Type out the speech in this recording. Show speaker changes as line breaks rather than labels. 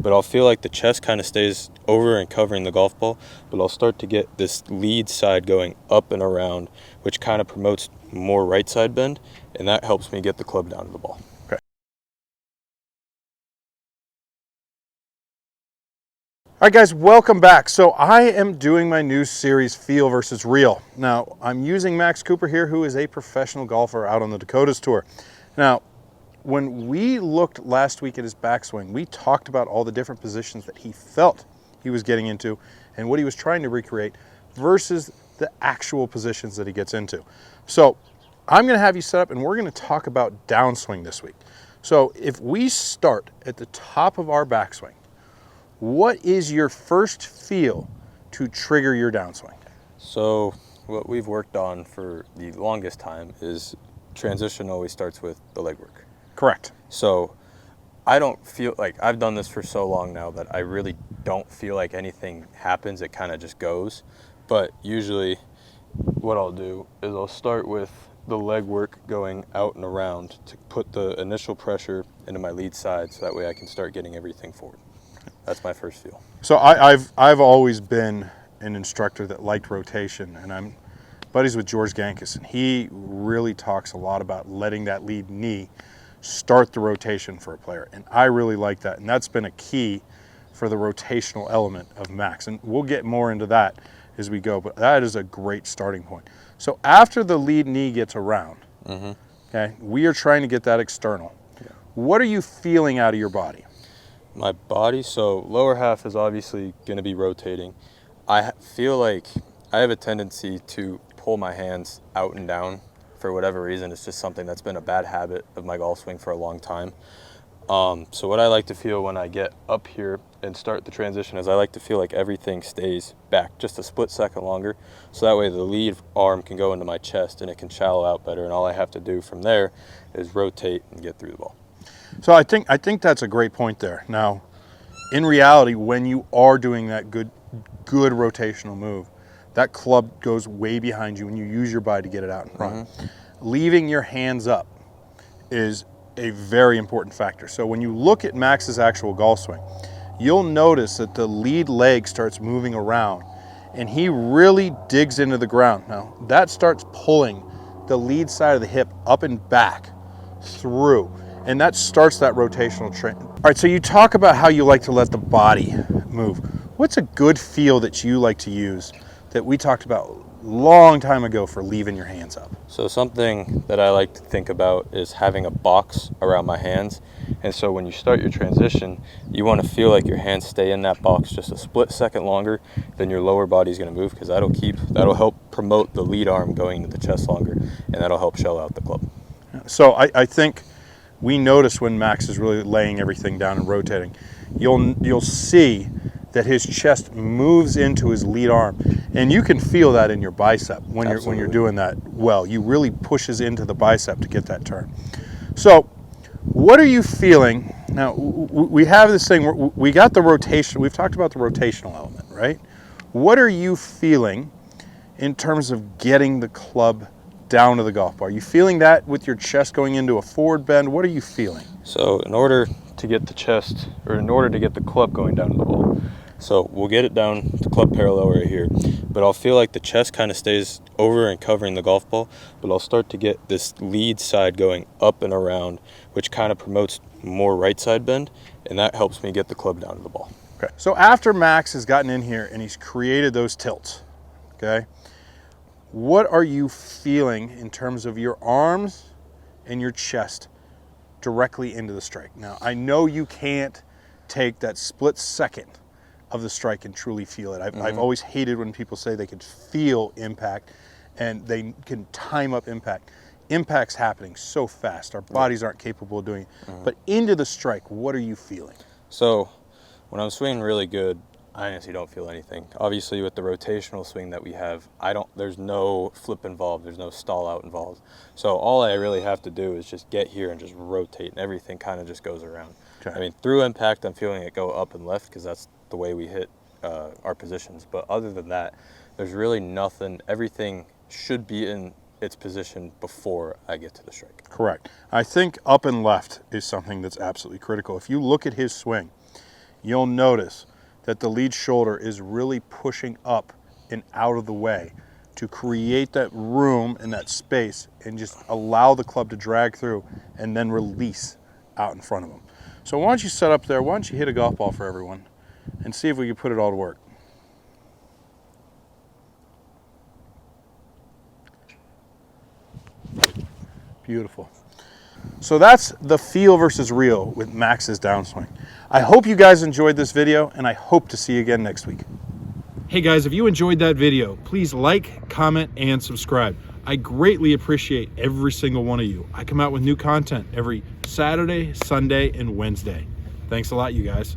but I'll feel like the chest kind of stays over and covering the golf ball, but I'll start to get this lead side going up and around, which kind of promotes more right side bend, and that helps me get the club down to the ball.
Okay. All right, guys, welcome back. So I am doing my new series, Feel versus Real. Now, I'm using Max Cooper here, who is a professional golfer out on the Dakotas Tour. Now, when we looked last week at his backswing, we talked about all the different positions that he felt he was getting into and what he was trying to recreate versus the actual positions that he gets into. So I'm going to have you set up and we're going to talk about downswing this week. So if we start at the top of our backswing, what is your first feel to trigger your downswing?
So what we've worked on for the longest time is transition always starts with the leg work.
Correct.
So I don't feel like, I've done this for so long now that I really don't feel like anything happens. It kind of just goes. But usually what I'll do is I'll start with the leg work going out and around to put the initial pressure into my lead side so that way I can start getting everything forward. That's my first feel.
So I've always been an instructor that liked rotation, and I'm buddies with George Gankus, and he really talks a lot about letting that lead knee start the rotation for a player, and I really like that, and that's been a key for the rotational element of Max, and we'll get more into that as we go, but that is a great starting point. So after the lead knee gets around, okay, we are trying to get that external. Yeah. What are you feeling out of your body?
My body, so lower half is obviously going to be rotating. I feel like I have a tendency to pull my hands out and down for whatever reason. It's just something that's been a bad habit of my golf swing for a long time. So what I like to feel when I get up here and start the transition is I like to feel like everything stays back just a split second longer. So that way the lead arm can go into my chest and it can shallow out better. And all I have to do from there is rotate and get through the ball.
So I think that's a great point there. Now, in reality, when you are doing that good rotational move, that club goes way behind you and you use your body to get it out in front. Leaving your hands up is a very important factor. So when you look at Max's actual golf swing, you'll notice that the lead leg starts moving around and he really digs into the ground. Now, that starts pulling the lead side of the hip up and back through, and that starts that rotational trend. All right, so you talk about how you like to let the body move. What's a good feel that you like to use that we talked about a long time ago for leaving your hands up?
So something that I like to think about is having a box around my hands. And so when you start your transition, you want to feel like your hands stay in that box just a split second longer than your lower body's going to move, because that'll help promote the lead arm going into the chest longer, and that'll help shell out the club.
So I think we notice when Max is really laying everything down and rotating, you'll see that his chest moves into his lead arm, and you can feel that in your bicep when you're doing that well. You really pushes into the bicep to get that turn. So what are you feeling now? We have this thing, we got the rotation, we've talked about the rotational element, right? What are you feeling in terms of getting the club down to the golf ball? Are you feeling that with your chest going into a forward bend? What are you feeling?
So in order to get the chest, or in order to get the club going down to the ball, so we'll get it down to club parallel right here, but I'll feel like the chest kind of stays over and covering the golf ball, but I'll start to get this lead side going up and around, which kind of promotes more right side bend, and that helps me get the club down to the ball.
Okay. So after Max has gotten in here and he's created those tilts, okay, what are you feeling in terms of your arms and your chest directly into the strike? Now, I know you can't take that split second of the strike and truly feel it. I've always hated when people say they can feel impact and they can time up impact. Impact's happening so fast. Our bodies aren't capable of doing it. But into the strike, what are you feeling?
So when I'm swinging really good, I honestly don't feel anything. Obviously, with the rotational swing that we have, there's no flip involved, there's no stall out involved. So all I really have to do is just get here and just rotate, and everything kind of just goes around. Okay. I mean, through impact, I'm feeling it go up and left because that's the way we hit our positions. But other than that, there's really nothing. Everything should be in its position before I get to the strike.
Correct. I think up and left is something that's absolutely critical. If you look at his swing, you'll notice that the lead shoulder is really pushing up and out of the way to create that room and that space and just allow the club to drag through and then release out in front of them. So why don't you set up there, why don't you hit a golf ball for everyone and see if we can put it all to work. Beautiful. So that's the feel versus real with Max's downswing. I hope you guys enjoyed this video, and I hope to see you again next week. Hey guys, if you enjoyed that video, please like, comment, and subscribe. I greatly appreciate every single one of you. I come out with new content every Saturday, Sunday, and Wednesday. Thanks a lot, you guys.